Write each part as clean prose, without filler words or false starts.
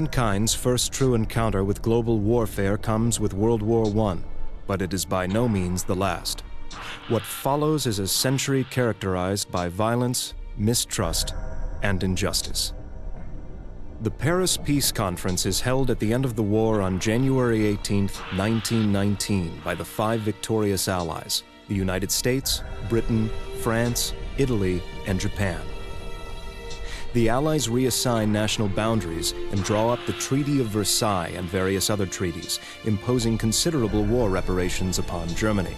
Mankind's first true encounter with global warfare comes with World War I, but it is by no means the last. What follows is a century characterized by violence, mistrust, and injustice. The Paris Peace Conference is held at the end of the war on January 18, 1919, by the 5 victorious allies: the United States, Britain, France, Italy, and Japan. The Allies reassign national boundaries and draw up the Treaty of Versailles and various other treaties, imposing considerable war reparations upon Germany.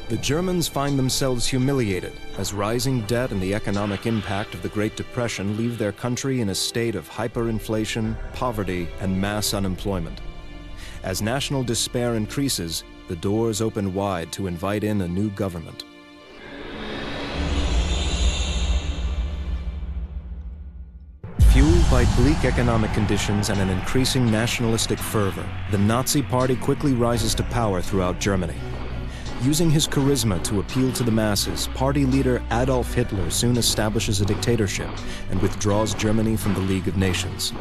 The Germans find themselves humiliated as rising debt and the economic impact of the Great Depression leave their country in a state of hyperinflation, poverty, and mass unemployment. As national despair increases, the doors open wide to invite in a new government. Fueled by bleak economic conditions and an increasing nationalistic fervor, the Nazi Party quickly rises to power throughout Germany. Using his charisma to appeal to the masses, party leader Adolf Hitler soon establishes a dictatorship and withdraws Germany from the League of Nations.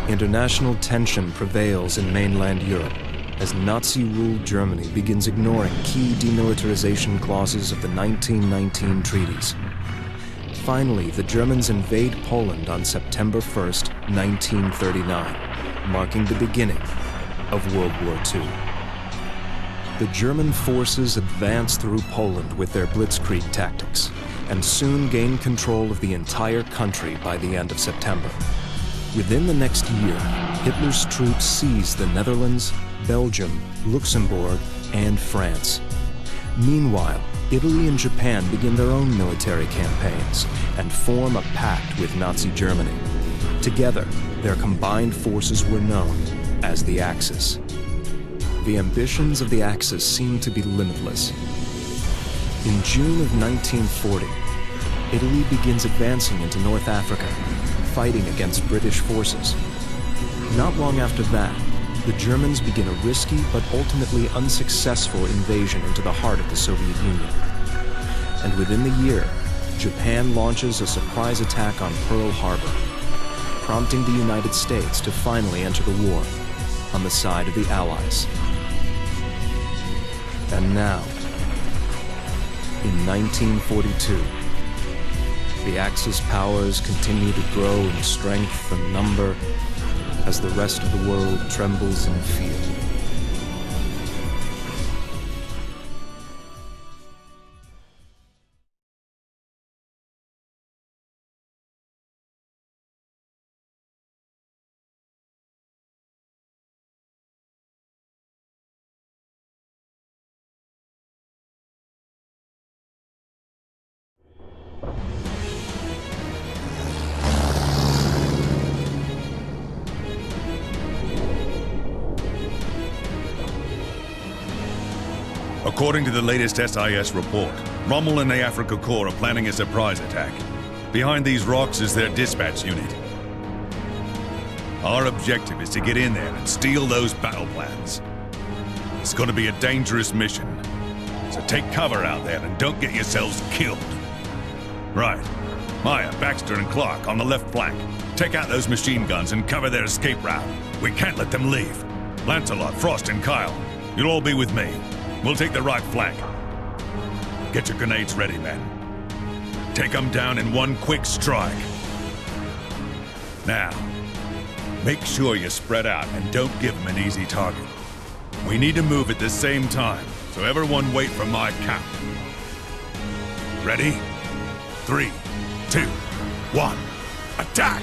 International tension prevails in mainland Europe as Nazi-ruled Germany begins ignoring key demilitarization clauses of the 1919 treaties. Finally, the Germans invade Poland on September 1st, 1939, marking the beginning of World War II. The German forces advance through Poland with their blitzkrieg tactics and soon gain control of the entire country by the end of September. Within the next year, Hitler's troops seize the Netherlands, Belgium, Luxembourg, and France. Meanwhile, Italy and Japan begin their own military campaigns and form a pact with Nazi Germany. Together, their combined forces were known as the Axis. The ambitions of the Axis seemed to be limitless. In June of 1940, Italy begins advancing into North Africa, fighting against British forces. Not long after that, the Germans begin a risky but ultimately unsuccessful invasion into the heart of the Soviet Union. And within the year, Japan launches a surprise attack on Pearl Harbor, prompting the United States to finally enter the war on the side of the Allies. And now, in 1942, the Axis powers continue to grow in strength and number as the rest of the world trembles in fear. According to the latest SIS report, Rommel and the Africa Corps are planning a surprise attack. Behind these rocks is their dispatch unit. Our objective is to get in there and steal those battle plans. It's going to be a dangerous mission, so take cover out there and don't get yourselves killed. Right. Maya, Baxter, and Clark on the left flank. Take out those machine guns and cover their escape route. We can't let them leave. Lancelot, Frost, and Kyle, you'll all be with me. We'll take the right flank. Get your grenades ready, men. Take them down in one quick strike. Now, make sure you spread out and don't give them an easy target. We need to move at the same time, so everyone wait for my count. Ready? 3, 2, 1, attack!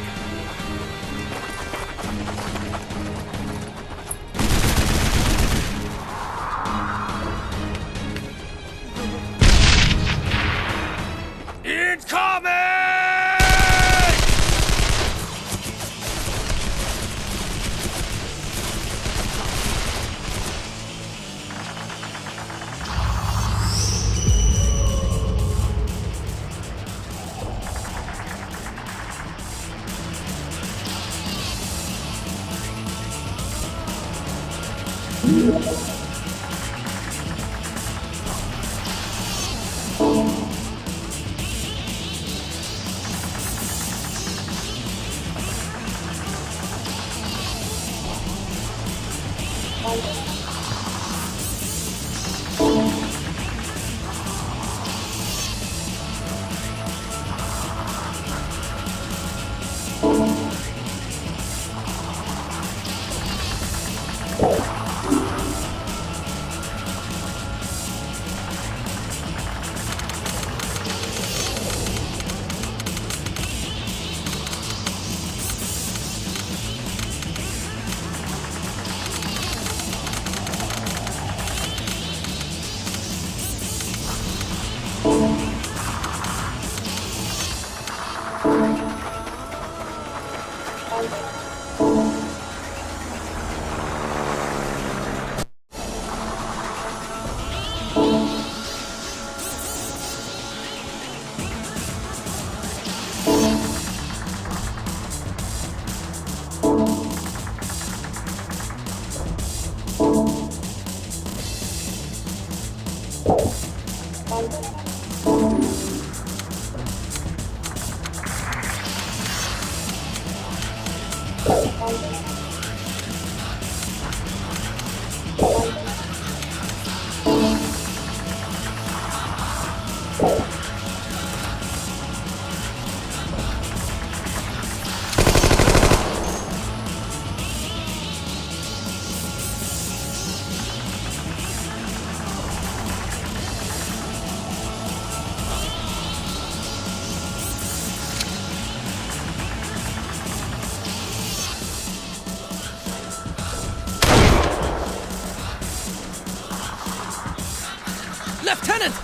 Lieutenant!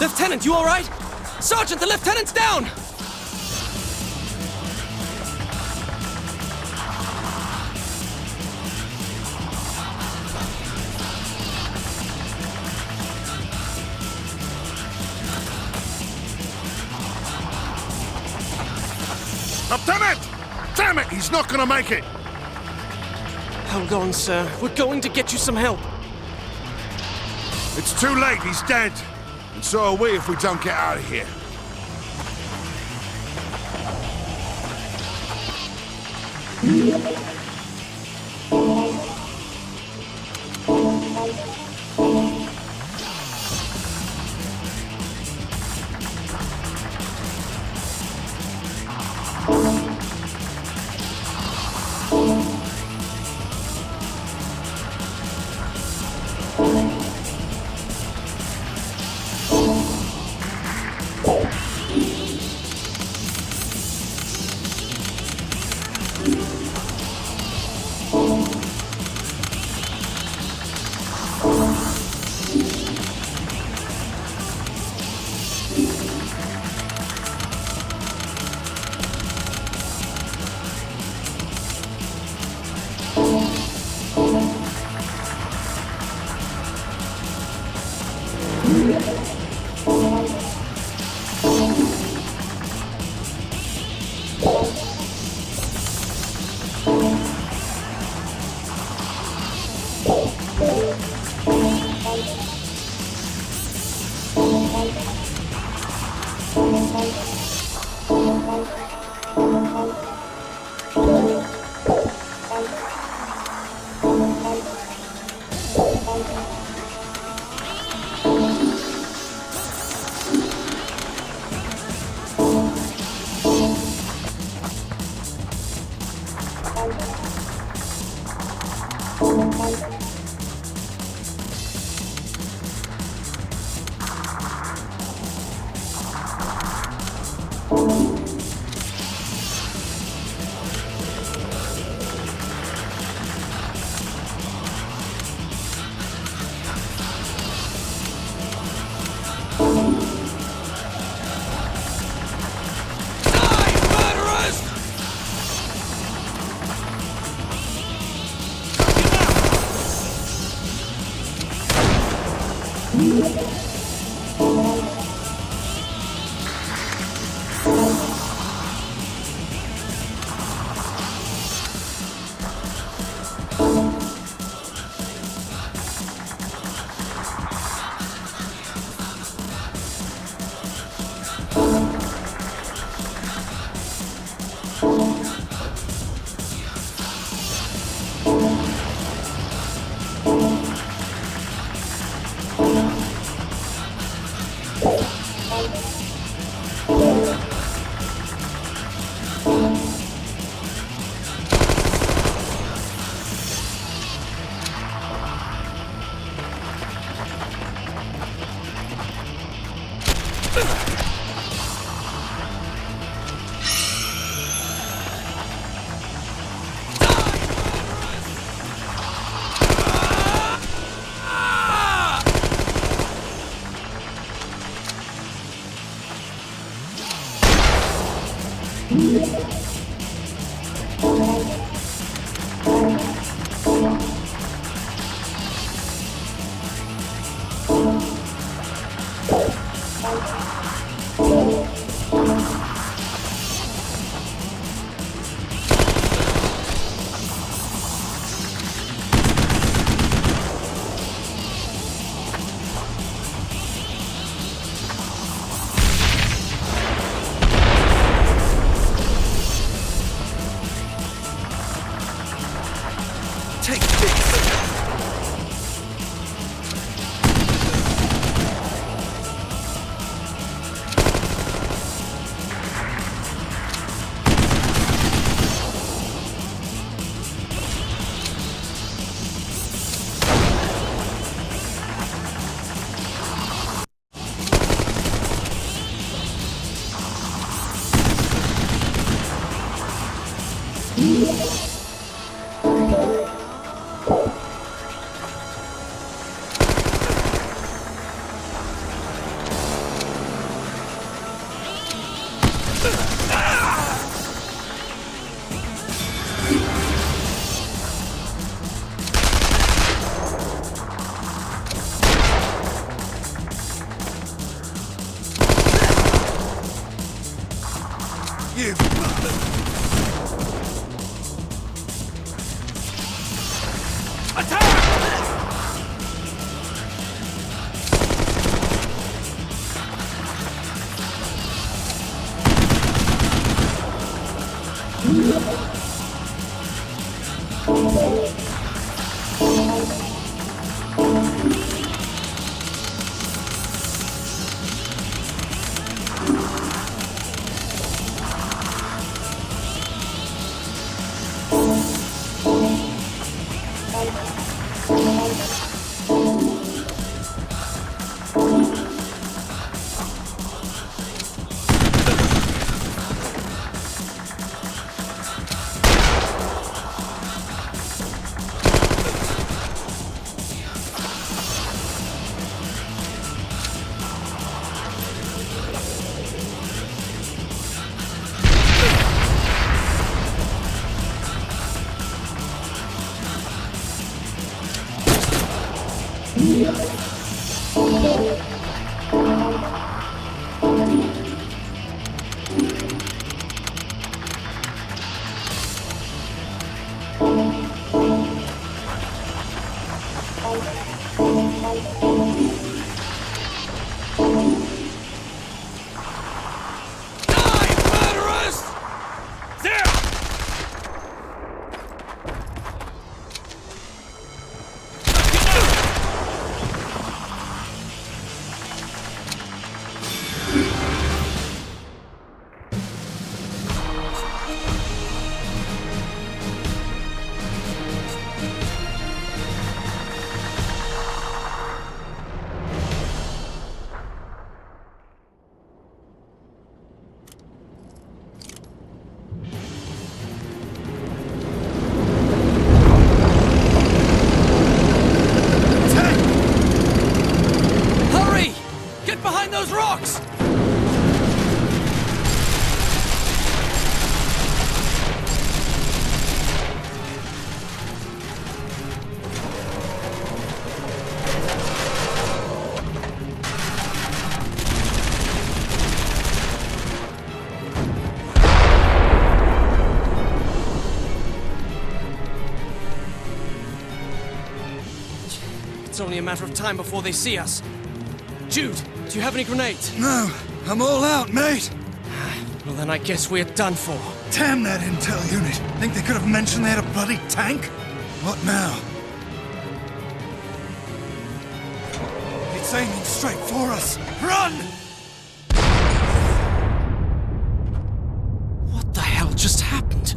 Lieutenant, you all right? Sergeant, the lieutenant's down! Lieutenant! Damn it, he's not gonna make it! Hold on, sir. We're going to get you some help. It's too late, he's dead. And so are we if we don't get out of here. You. It's only a matter of time before they see us. Jude, do you have any grenades? No, I'm all out, mate. Well, then I guess we're done for. Damn that intel unit. Think they could have mentioned they had a bloody tank? What now? It's aiming straight for us. Run! What the hell just happened?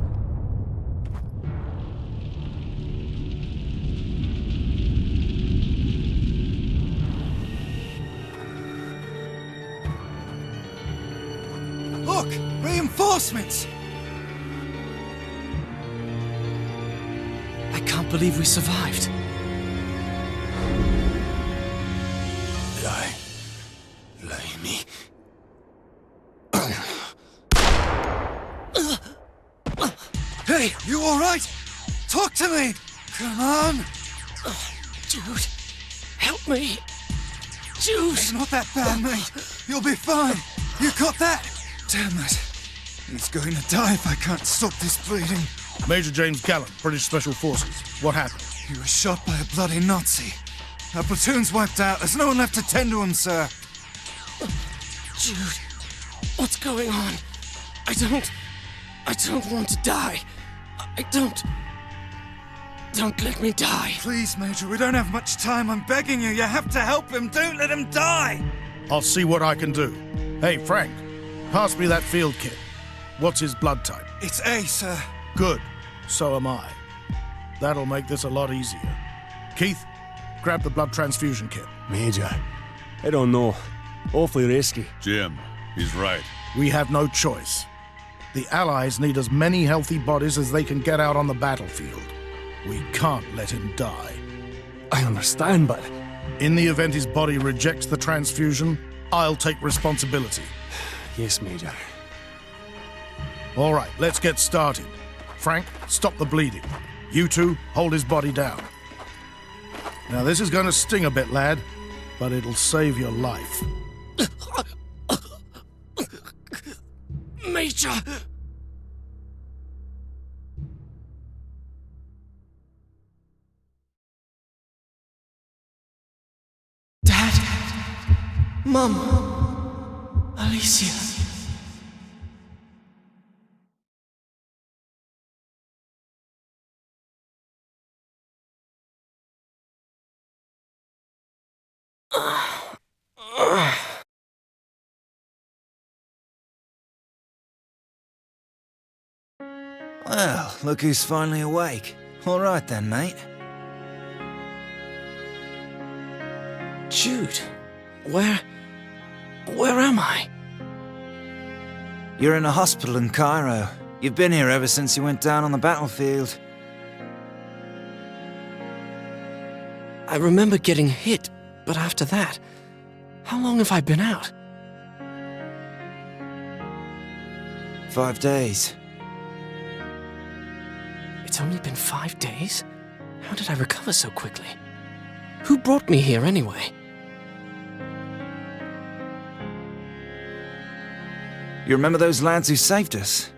Look! Reinforcements! I can't believe we survived. Lie me. Hey, you all right? Talk to me! Come on! Jude, help me. Jude! It's not that bad, mate. You'll be fine. You got that? Damn it. He's going to die if I can't stop this bleeding. Major James Gallant, British Special Forces. What happened? He was shot by a bloody Nazi. Our platoon's wiped out. There's no one left to tend to him, sir. Jude, what's going on? I don't want to die. Don't let me die. Please, Major, we don't have much time. I'm begging you. You have to help him. Don't let him die. I'll see what I can do. Hey, Frank, pass me that field kit. What's his blood type? It's A, sir. Good. So am I. That'll make this a lot easier. Keith, grab the blood transfusion kit. Major, I don't know. Awfully risky. Jim, he's right. We have no choice. The Allies need as many healthy bodies as they can get out on the battlefield. We can't let him die. I understand, but... In the event his body rejects the transfusion, I'll take responsibility. Yes, Major. All right, let's get started. Frank, stop the bleeding. You two, hold his body down. Now, this is going to sting a bit, lad, but it'll save your life. Major! Dad? Mum? Alicia? Well, look who's finally awake. All right then, mate. Jude, where am I? You're in a hospital in Cairo. You've been here ever since you went down on the battlefield. I remember getting hit, but after that, how long have I been out? 5 days. It's only been 5 days? How did I recover so quickly? Who brought me here anyway? You remember those lads who saved us?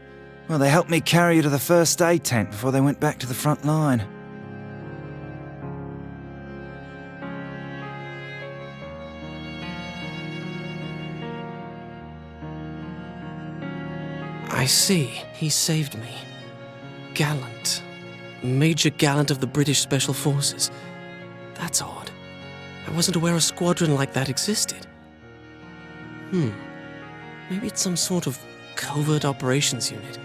Well, they helped me carry you to the first aid tent before they went back to the front line. I see. He saved me. Gallant. Major Gallant of the British Special Forces. That's odd. I wasn't aware a squadron like that existed. Maybe it's some sort of covert operations unit.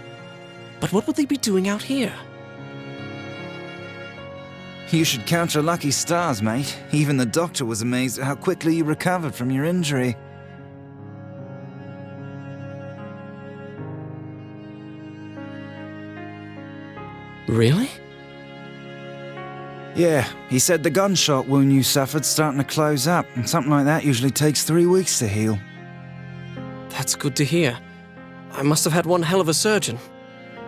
But what would they be doing out here? You should count your lucky stars, mate. Even the doctor was amazed at how quickly you recovered from your injury. Really? Yeah, he said the gunshot wound you suffered's starting to close up, and something like that usually takes 3 weeks to heal. That's good to hear. I must have had one hell of a surgeon.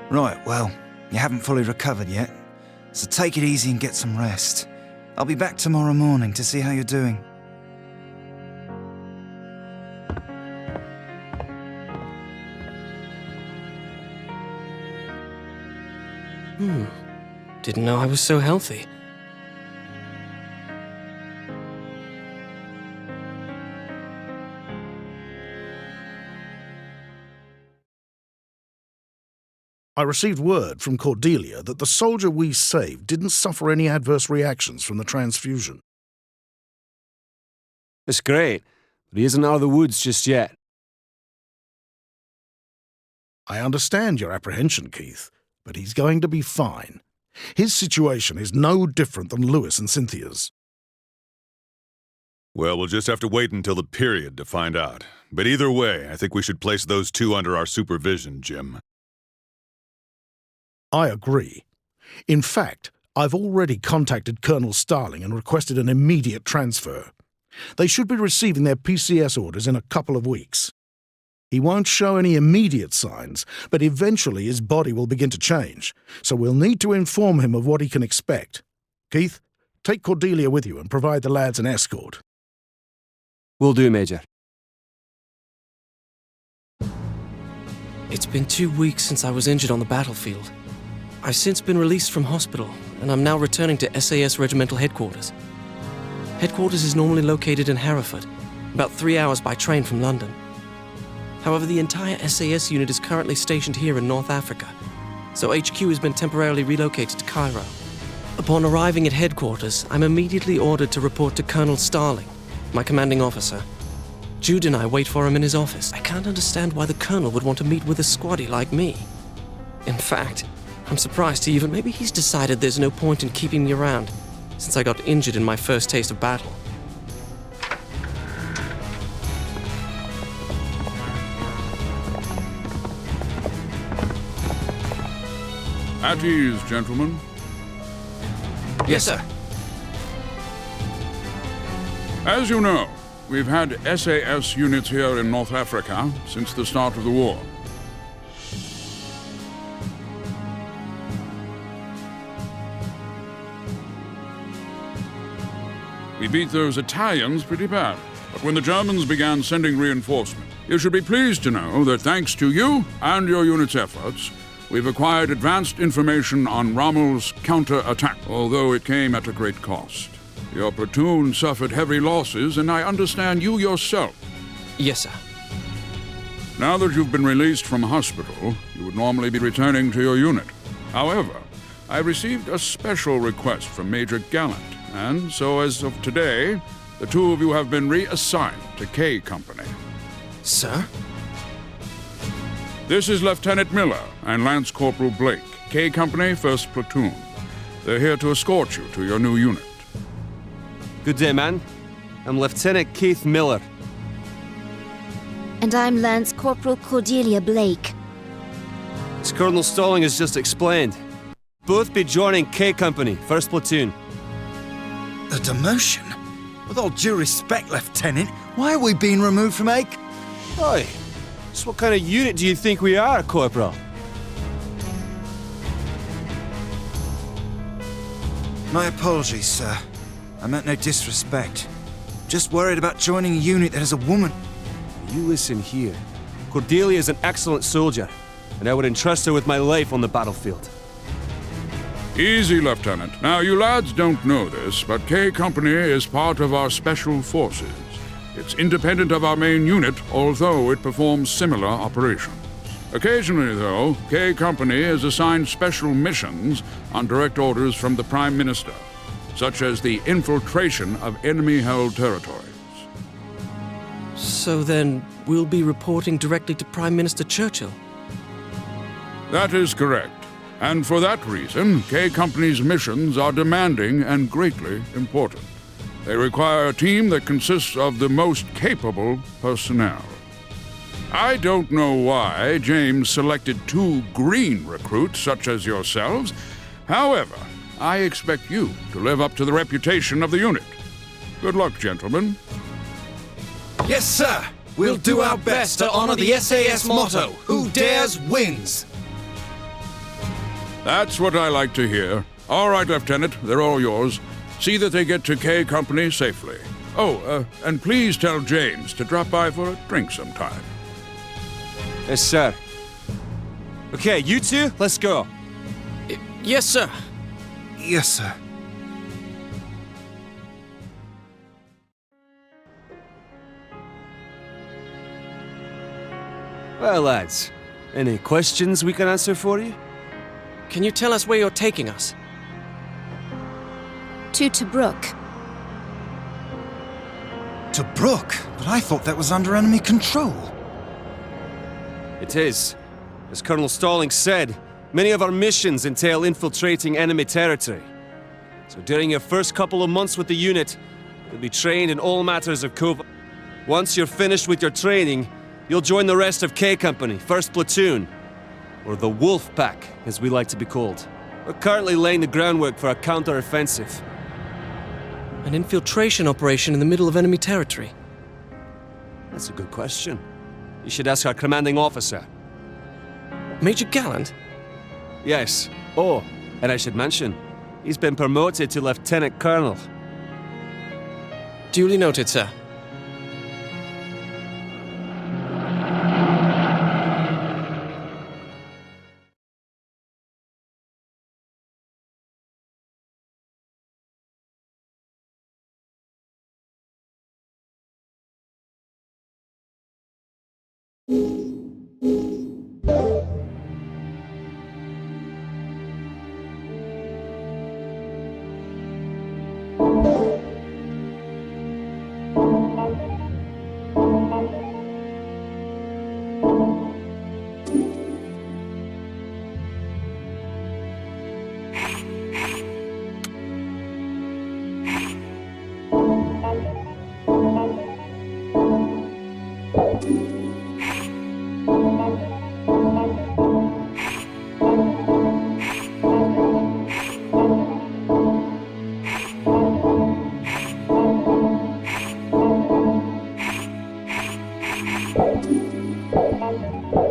Right, well, you haven't fully recovered yet, so take it easy and get some rest. I'll be back tomorrow morning to see how you're doing. Didn't know I was so healthy. I received word from Cordelia that the soldier we saved didn't suffer any adverse reactions from the transfusion. It's great, but he isn't out of the woods just yet. I understand your apprehension, Keith, but he's going to be fine. His situation is no different than Lewis and Cynthia's. Well, we'll just have to wait until the period to find out. But either way, I think we should place those two under our supervision, Jim. I agree. In fact, I've already contacted Colonel Starling and requested an immediate transfer. They should be receiving their PCS orders in a couple of weeks. He won't show any immediate signs, but eventually his body will begin to change, so we'll need to inform him of what he can expect. Keith, take Cordelia with you and provide the lads an escort. Will do, Major. It's been 2 weeks since I was injured on the battlefield. I've since been released from hospital, and I'm now returning to SAS Regimental Headquarters. Headquarters is normally located in Hereford, about 3 hours by train from London. However, the entire SAS unit is currently stationed here in North Africa, so HQ has been temporarily relocated to Cairo. Upon arriving at headquarters, I'm immediately ordered to report to Colonel Starling, my commanding officer. Jude and I wait for him in his office. I can't understand why the colonel would want to meet with a squaddy like me. In fact, I'm surprised he even... Maybe he's decided there's no point in keeping me around, since I got injured in my first taste of battle. At ease, gentlemen. Yes, sir. As you know, we've had SAS units here in North Africa since the start of the war. We beat those Italians pretty bad. But when the Germans began sending reinforcement, you should be pleased to know that thanks to you and your unit's efforts, we've acquired advanced information on Rommel's counter-attack, although it came at a great cost. Your platoon suffered heavy losses, and I understand you yourself. Yes, sir. Now that you've been released from hospital, you would normally be returning to your unit. However, I received a special request from Major Gallant, and so as of today, the two of you have been reassigned to K Company. Sir? This is Lieutenant Miller and Lance Corporal Blake, K Company, 1st Platoon. They're here to escort you to your new unit. Good day, man. I'm Lieutenant Keith Miller. And I'm Lance Corporal Cordelia Blake. As Colonel Stalling has just explained, both be joining K Company, 1st Platoon. A demotion? With all due respect, Lieutenant, why are we being removed from A? Oi, so what kind of unit do you think we are, Corporal? My apologies, sir. I meant no disrespect. Just worried about joining a unit that has a woman. You listen here. Cordelia is an excellent soldier, and I would entrust her with my life on the battlefield. Easy, Lieutenant. Now, you lads don't know this, but K Company is part of our Special Forces. It's independent of our main unit, although it performs similar operations. Occasionally, though, K Company is assigned special missions on direct orders from the Prime Minister, such as the infiltration of enemy-held territories. So then, we'll be reporting directly to Prime Minister Churchill? That is correct. And for that reason, K Company's missions are demanding and greatly important. They require a team that consists of the most capable personnel. I don't know why James selected 2 green recruits such as yourselves. However, I expect you to live up to the reputation of the unit. Good luck, gentlemen. Yes, sir. We'll do our best to honor the SAS motto, who dares wins. That's what I like to hear. All right, Lieutenant, they're all yours. See that they get to K Company safely. Oh, and please tell James to drop by for a drink sometime. Yes, sir. Okay, you two, let's go. Yes, sir. Yes, sir. Well, lads, any questions we can answer for you? Can you tell us where you're taking us? To Tobruk. Tobruk? But I thought that was under enemy control. It is. As Colonel Stalling said, many of our missions entail infiltrating enemy territory. So during your first couple of months with the unit, you'll be trained in all matters of covert. Once you're finished with your training, you'll join the rest of K Company, 1st Platoon, or the Wolf Pack, as we like to be called. We're currently laying the groundwork for a counter-offensive. An infiltration operation in the middle of enemy territory? That's a good question. You should ask our commanding officer. Major Gallant? Yes. Oh, and I should mention, he's been promoted to Lieutenant Colonel. Duly noted, sir. Thank you.